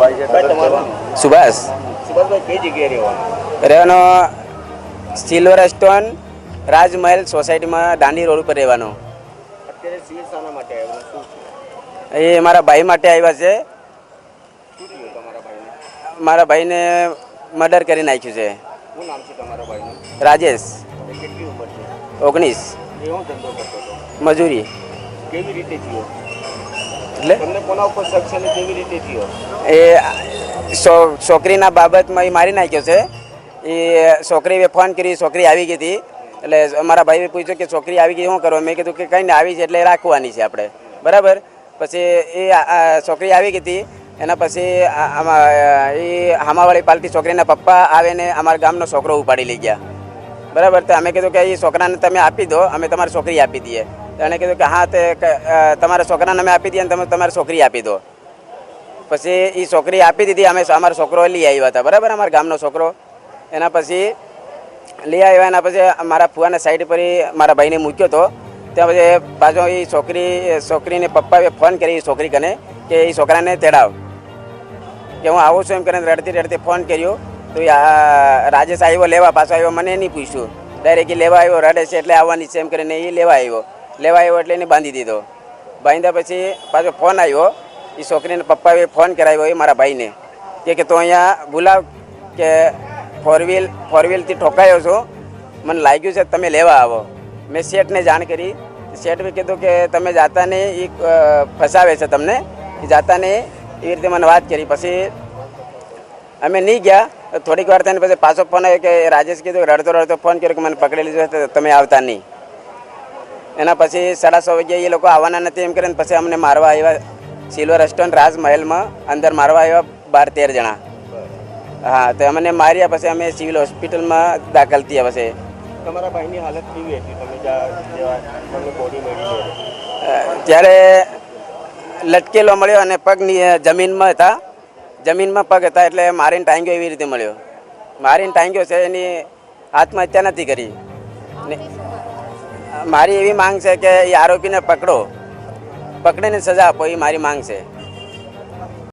ભાઈ છે, કઈ તમારું સુભાષ સુભાષભાઈ કઈ જગ્યાએ રહેવાનું? રહેવાનો સિલ્વર સ્ટોન રાજમહેલ સોસાયટીમાં દાંડી રોડ ઉપર રહેવાનો. અત્યારે સિવિલ શાના માટે આવ્યું, શું છે? એ મારા ભાઈ માટે આવ્યા છે. શું થયું તમારા ભાઈને? મારા ભાઈને મર્ડર કરી નાખ્યું છે. શું નામ છે તમારા ભાઈનું? રાજેશ, અને કેટલી ઉંમર છે? 19, એવો ધંધો કરતો હતો? મજૂરી. કેવી રીતે થયો? એટલે તમને કોના ઉપર શક છે અને કેવી રીતે થયો? એ છોકરીના બાબતમાં એ મારી નાખ્યો છે. એ છોકરીએ ફોન કરી, છોકરી આવી ગઈ હતી. એટલે મારા ભાઈએ પૂછ્યું કે છોકરી આવી ગઈ શું કરવા? મેં કીધું કે કંઈ ને આવી છે એટલે રાખવાની છે આપણે, બરાબર. પછી એ છોકરી આવી ગઈ હતી. એના પછી એ હામાવાળી પાલટી છોકરીના પપ્પા આવીને અમારા ગામનો છોકરો ઉપાડી લઈ ગયા, બરાબર. તો અમે કીધું કે એ છોકરાને તમે આપી દો, અમે તમારી છોકરી આપી દઈએ. એણે કીધું કે હા, તે તમારા છોકરાને અમે આપી દઈએ અને તમે તમારી છોકરી આપી દો. પછી એ છોકરી આપી દીધી. અમે અમારો છોકરો લઈ આવ્યા હતા, બરાબર, અમારા ગામનો છોકરો. એના પછી લઈ આવ્યા. એના પછી મારા ફુવાના સાઈડ પર મારા ભાઈને મૂક્યો હતો. ત્યાં પછી પાછો એ છોકરીને પપ્પાએ ફોન કરી છોકરી કને કે એ છોકરાને તેડાવ, કે હું આવું છું એમ કરીને રડતી રડતી ફોન કર્યો. તો રાજેશ આવ્યો લેવા, પાછો આવ્યો, મને નહીં પૂછ્યું, ડાયરેક્ટ એ લેવા આવ્યો. રડે છે એટલે આવવાની છે એમ કરીને એ લેવા આવ્યો એટલે એને બાંધી દીધો. બાંધ્યા પછી પાછો ફોન આવ્યો. એ છોકરીને પપ્પાએ ફોન કરાવ્યો એ મારા ભાઈને કે તું અહીંયા બોલાવ, કે ફોર વ્હીલથી ઠોકાયો છું, મને લાગ્યું છે તમે લેવા આવો. મેં શેઠને જાણ કરી. શેઠે કીધું કે તમે જાતા નહીં, એ ફસાવે છે તમને, એ જાતા નહીં, એવી રીતે મને વાત કરી. પછી અમે નહીં ગયા. થોડીક વાર થઈને પછી પાછો ફોન આવ્યો કે રાજેશ કીધું, રડતો રડતો ફોન કર્યો કે મને પકડી લીધો છે, તમે આવતા નહીં. એના પછી 6:30 વાગ્યા એ લોકો આવવાના નથી એમ કરીને પછી અમને મારવા આવ્યા. સિલ્વર સ્ટોન રાજમહેલમાં અંદર મારવા આવ્યા 12-13 જણા. હા, તો અમને માર્યા. પછી અમે સિવિલ હોસ્પિટલમાં દાખલ થયા. પછી તમારા ભાઈની હાલત કેવી હતી? તમને બોડી મળી ત્યારે લટકેલો મળ્યો અને પગ જમીનમાં હતા, જમીનમાં પગ હતા એટલે મારીને ટાંગ્યો એવી રીતે મળ્યો. મારીને ટાંગ્યો છે, એની આત્મહત્યા નથી કરી. મારી એવી માંગ છે કે એ આરોપીને પકડીને સજા આપો, એ મારી માંગ છે.